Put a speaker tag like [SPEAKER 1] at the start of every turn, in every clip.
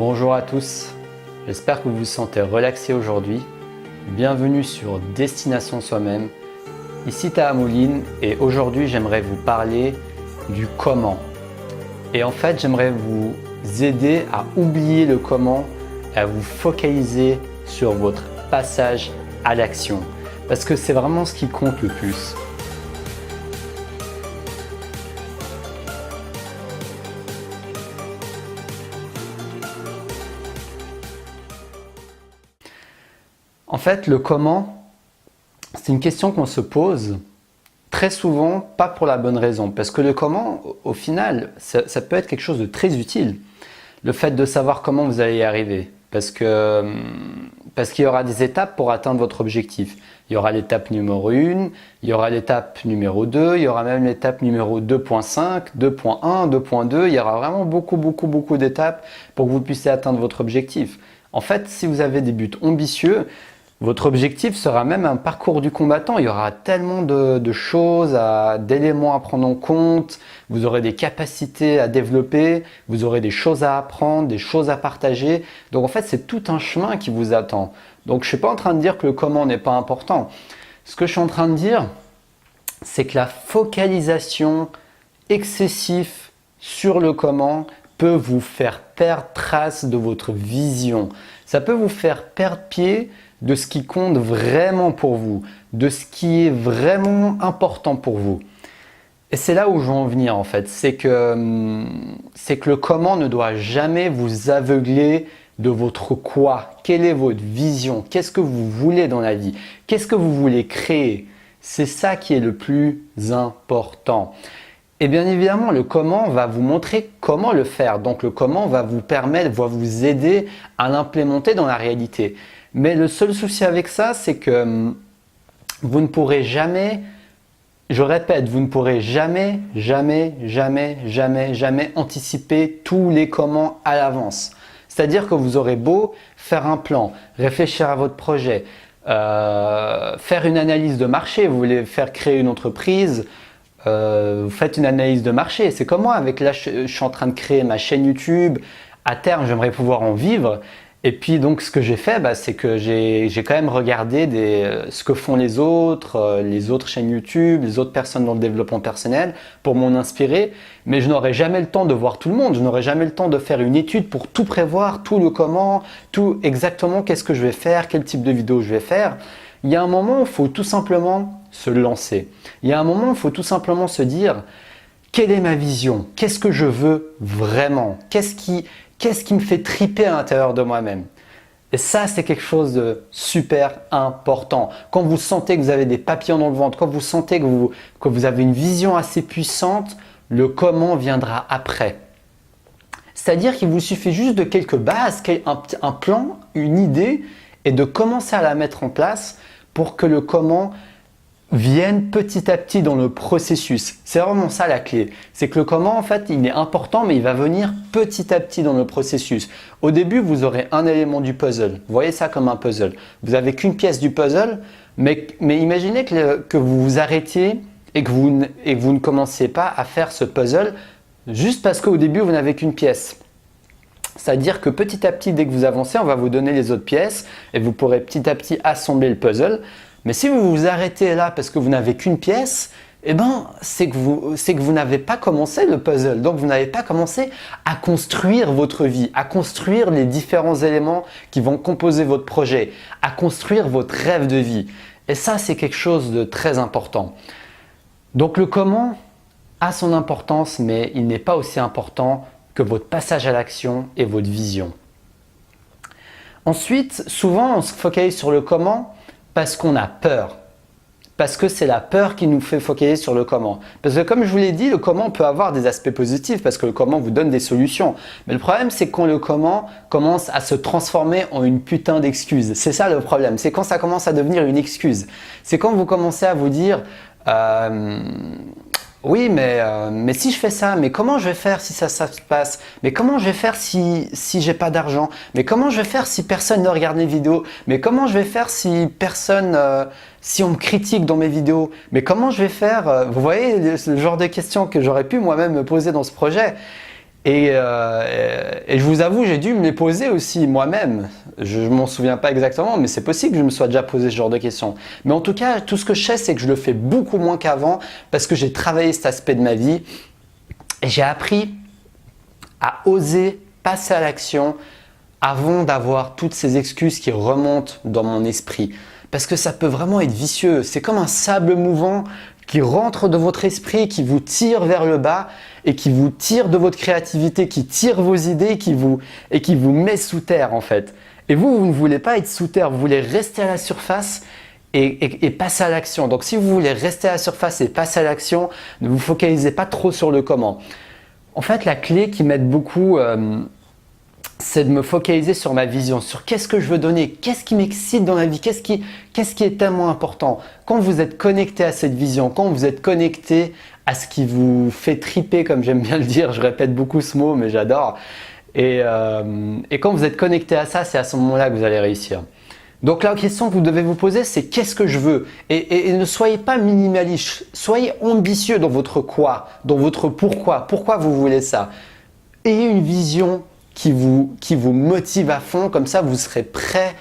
[SPEAKER 1] Bonjour à tous, j'espère que vous vous sentez relaxé aujourd'hui. Bienvenue sur Destination Soi-même. Ici Taha Mouline et aujourd'hui j'aimerais vous parler du comment. Et en fait j'aimerais vous aider à oublier le comment et à vous focaliser sur votre passage à l'action. Parce que c'est vraiment ce qui compte le plus. En fait, le comment, c'est une question qu'on se pose très souvent, pas pour la bonne raison. Parce que le comment, au final, ça peut être quelque chose de très utile. Le fait de savoir comment vous allez y arriver. Parce qu'il y aura des étapes pour atteindre votre objectif. Il y aura l'étape numéro 1, il y aura l'étape numéro 2, il y aura même l'étape numéro 2.5, 2.1, 2.2. Il y aura vraiment beaucoup d'étapes pour que vous puissiez atteindre votre objectif. En fait, si vous avez des buts ambitieux, votre objectif sera même un parcours du combattant. Il y aura tellement de choses, d'éléments à prendre en compte. Vous aurez des capacités à développer, vous aurez des choses à apprendre, des choses à partager. Donc en fait, c'est tout un chemin qui vous attend. Donc je ne suis pas en train de dire que le comment n'est pas important. Ce que je suis en train de dire, c'est que la focalisation excessive sur le comment peut vous faire perdre trace de votre vision. Ça peut vous faire perdre pied de ce qui compte vraiment pour vous, de ce qui est vraiment important pour vous. Et c'est là où je veux en venir en fait, c'est que le comment ne doit jamais vous aveugler de votre quoi. Quelle est votre vision? Qu'est-ce que vous voulez dans la vie? Qu'est-ce que vous voulez créer? C'est ça qui est le plus important. Et bien évidemment, le comment va vous montrer comment le faire. Donc le comment va vous permettre, va vous aider à l'implémenter dans la réalité. Mais le seul souci avec ça, c'est que vous ne pourrez jamais, je répète, vous ne pourrez jamais anticiper tous les comment à l'avance. C'est-à-dire que vous aurez beau faire un plan, réfléchir à votre projet, faire une analyse de marché, vous voulez faire créer une entreprise, vous faites une analyse de marché. C'est comme moi, avec là, je suis en train de créer ma chaîne YouTube. À terme, j'aimerais pouvoir en vivre. Et puis donc ce que j'ai fait, c'est que j'ai quand même regardé ce que font les autres chaînes YouTube, les autres personnes dans le développement personnel pour m'en inspirer. Mais je n'aurai jamais le temps de voir tout le monde, je n'aurai jamais le temps de faire une étude pour tout prévoir, tout le comment, tout exactement qu'est-ce que je vais faire, quel type de vidéo je vais faire. Il y a un moment où il faut tout simplement se lancer. Il y a un moment où il faut tout simplement se dire quelle est ma vision, qu'est-ce que je veux vraiment, qu'est-ce qui me fait triper à l'intérieur de moi-même. Et ça, c'est quelque chose de super important. Quand vous sentez que vous avez des papillons dans le ventre, quand vous sentez que vous avez une vision assez puissante, le comment viendra après. C'est-à-dire qu'il vous suffit juste de quelques bases, un plan, une idée, et de commencer à la mettre en place pour que le comment vienne petit à petit dans le processus. C'est vraiment ça la clé. C'est que le comment, en fait, il est important, mais il va venir petit à petit dans le processus. Au début, vous aurez un élément du puzzle. Vous voyez ça comme un puzzle. Vous n'avez qu'une pièce du puzzle, mais imaginez que vous vous arrêtiez et que vous ne commenciez pas à faire ce puzzle juste parce qu'au début, vous n'avez qu'une pièce. C'est-à-dire que petit à petit, dès que vous avancez, on va vous donner les autres pièces et vous pourrez petit à petit assembler le puzzle. Mais si vous vous arrêtez là parce que vous n'avez qu'une pièce, c'est que vous n'avez pas commencé le puzzle. Donc vous n'avez pas commencé à construire votre vie, à construire les différents éléments qui vont composer votre projet, à construire votre rêve de vie. Et ça, c'est quelque chose de très important. Donc le comment a son importance, mais il n'est pas aussi important que votre passage à l'action et votre vision. Ensuite, souvent on se focalise sur le comment parce qu'on a peur. Parce que c'est la peur qui nous fait focaliser sur le comment. Parce que comme je vous l'ai dit, le comment peut avoir des aspects positifs parce que le comment vous donne des solutions. Mais le problème, c'est quand le comment commence à se transformer en une putain d'excuse. C'est ça le problème. C'est quand ça commence à devenir une excuse. C'est quand vous commencez à vous dire oui, mais si je fais ça, mais comment je vais faire si ça se passe? Mais comment je vais faire si j'ai pas d'argent? Mais comment je vais faire si personne ne regarde mes vidéos? Mais comment je vais faire si si on me critique dans mes vidéos? Mais comment je vais faire? Vous voyez le genre de questions que j'aurais pu moi-même me poser dans ce projet. Et je vous avoue, j'ai dû me les poser aussi moi-même. Je ne m'en souviens pas exactement, mais c'est possible que je me sois déjà posé ce genre de questions. Mais en tout cas, tout ce que je sais, c'est que je le fais beaucoup moins qu'avant parce que j'ai travaillé cet aspect de ma vie et j'ai appris à oser passer à l'action avant d'avoir toutes ces excuses qui remontent dans mon esprit. Parce que ça peut vraiment être vicieux. C'est comme un sable mouvant qui rentre dans votre esprit, qui vous tire vers le bas et qui vous tire de votre créativité, qui tire vos idées et qui vous met sous terre en fait. Et vous ne voulez pas être sous terre, vous voulez rester à la surface et passer à l'action. Donc si vous voulez rester à la surface et passer à l'action, ne vous focalisez pas trop sur le comment. En fait, la clé qui m'aide beaucoup, c'est de me focaliser sur ma vision, sur qu'est-ce que je veux donner, qu'est-ce qui m'excite dans la vie, qu'est-ce qui est tellement important. Quand vous êtes connecté à cette vision, quand vous êtes connecté à ce qui vous fait triper, comme j'aime bien le dire, je répète beaucoup ce mot, mais j'adore. Et quand vous êtes connecté à ça, c'est à ce moment-là que vous allez réussir. Donc la question que vous devez vous poser, c'est qu'est-ce que je veux et ne soyez pas minimaliste, soyez ambitieux dans votre quoi, dans votre pourquoi. Pourquoi vous voulez ça? Ayez une vision qui vous motive à fond, comme ça vous serez prêt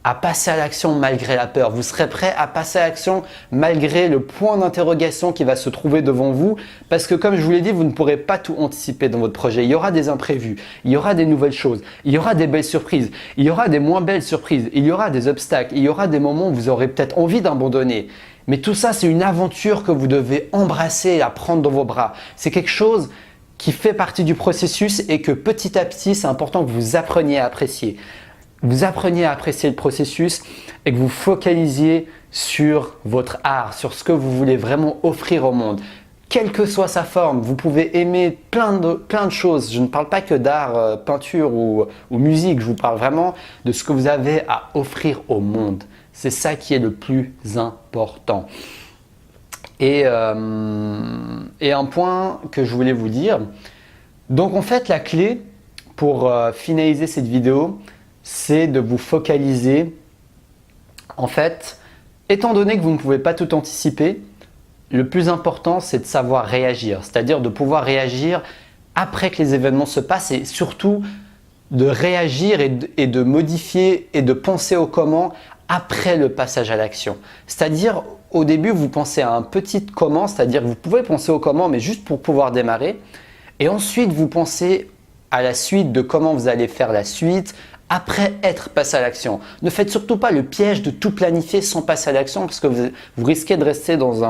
[SPEAKER 1] à passer à l'action malgré la peur. Vous serez prêt à passer à l'action malgré le point d'interrogation qui va se trouver devant vous parce que comme je vous l'ai dit, vous ne pourrez pas tout anticiper dans votre projet. Il y aura des imprévus, il y aura des nouvelles choses, il y aura des belles surprises, il y aura des moins belles surprises, il y aura des obstacles, il y aura des moments où vous aurez peut-être envie d'abandonner. Mais tout ça, c'est une aventure que vous devez embrasser et à prendre dans vos bras. C'est quelque chose qui fait partie du processus et que petit à petit, c'est important que vous appreniez à apprécier. Vous appreniez à apprécier le processus et que vous focalisiez sur votre art, sur ce que vous voulez vraiment offrir au monde. Quelle que soit sa forme, vous pouvez aimer plein de choses. Je ne parle pas que d'art, peinture ou musique, je vous parle vraiment de ce que vous avez à offrir au monde. C'est ça qui est le plus important. Et un point que je voulais vous dire, donc en fait la clé pour finaliser cette vidéo, c'est de vous focaliser. En fait, étant donné que vous ne pouvez pas tout anticiper, le plus important c'est de savoir réagir, c'est-à-dire de pouvoir réagir après que les événements se passent et surtout de réagir et de modifier et de penser au comment après le passage à l'action. C'est-à-dire au début vous pensez à un petit comment, c'est-à-dire que vous pouvez penser au comment mais juste pour pouvoir démarrer et ensuite vous pensez à la suite de comment vous allez faire la suite après être passé à l'action. Ne faites surtout pas le piège de tout planifier sans passer à l'action parce que vous risquez de rester dans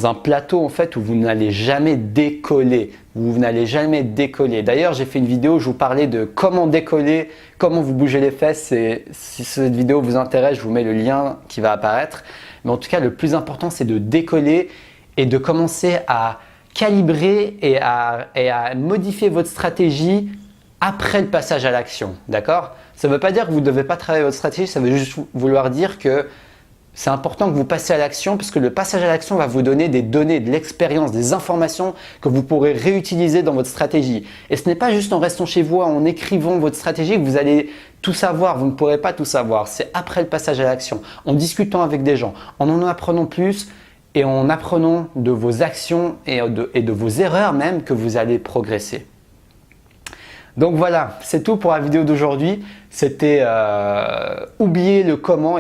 [SPEAKER 1] un plateau en fait où vous n'allez jamais décoller. Vous n'allez jamais décoller. D'ailleurs, j'ai fait une vidéo où je vous parlais de comment décoller, comment vous bougez les fesses. Et si cette vidéo vous intéresse, je vous mets le lien qui va apparaître. Mais en tout cas, le plus important, c'est de décoller et de commencer à calibrer et à modifier votre stratégie après le passage à l'action. D'accord? Ça ne veut pas dire que vous ne devez pas travailler votre stratégie, ça veut juste vouloir dire que c'est important que vous passiez à l'action parce que le passage à l'action va vous donner des données, de l'expérience, des informations que vous pourrez réutiliser dans votre stratégie. Et ce n'est pas juste en restant chez vous, en écrivant votre stratégie que vous allez tout savoir. Vous ne pourrez pas tout savoir. C'est après le passage à l'action, en discutant avec des gens, en apprenant plus et en apprenant de vos actions et de vos erreurs même que vous allez progresser. Donc voilà, c'est tout pour la vidéo d'aujourd'hui. C'était oubliez le comment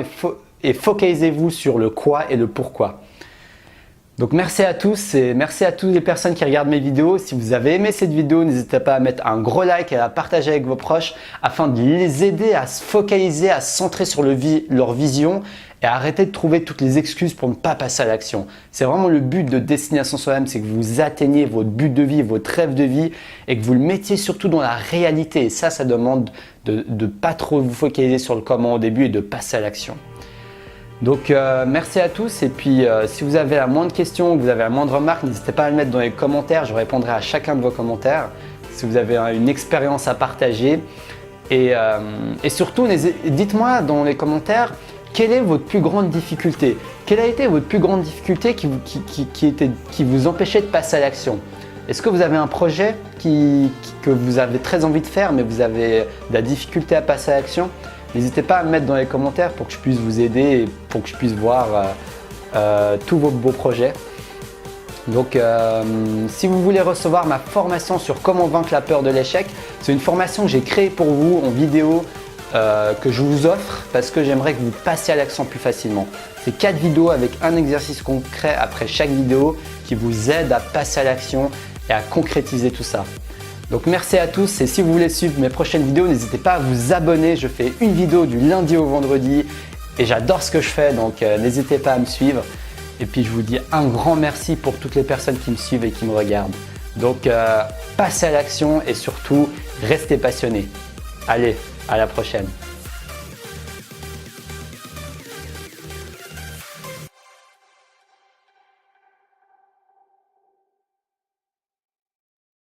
[SPEAKER 1] et focalisez-vous sur le quoi et le pourquoi. Donc merci à tous et merci à toutes les personnes qui regardent mes vidéos. Si vous avez aimé cette vidéo, n'hésitez pas à mettre un gros like et à la partager avec vos proches afin de les aider à se focaliser, à se centrer sur leur vision et à arrêter de trouver toutes les excuses pour ne pas passer à l'action. C'est vraiment le but de Destination Soi-même, c'est que vous atteigniez votre but de vie, votre rêve de vie et que vous le mettiez surtout dans la réalité. Et ça demande de ne pas trop vous focaliser sur le comment au début et de passer à l'action. Donc merci à tous et puis si vous avez la moindre question, que vous avez la moindre remarque, n'hésitez pas à le mettre dans les commentaires, je répondrai à chacun de vos commentaires. Si vous avez une expérience à partager et surtout dites-moi dans les commentaires quelle est votre plus grande difficulté. Quelle a été votre plus grande difficulté qui vous empêchait de passer à l'action? Est-ce que vous avez un projet que vous avez très envie de faire mais vous avez de la difficulté à passer à l'action? N'hésitez pas à me mettre dans les commentaires pour que je puisse vous aider et pour que je puisse voir tous vos beaux projets. Donc si vous voulez recevoir ma formation sur comment vaincre la peur de l'échec, c'est une formation que j'ai créée pour vous en vidéo que je vous offre parce que j'aimerais que vous passiez à l'action plus facilement. C'est 4 vidéos avec un exercice concret après chaque vidéo qui vous aide à passer à l'action et à concrétiser tout ça. Donc merci à tous et si vous voulez suivre mes prochaines vidéos, n'hésitez pas à vous abonner. Je fais une vidéo du lundi au vendredi et j'adore ce que je fais, donc n'hésitez pas à me suivre. Et puis je vous dis un grand merci pour toutes les personnes qui me suivent et qui me regardent. Donc passez à l'action et surtout restez passionnés. Allez, à la prochaine.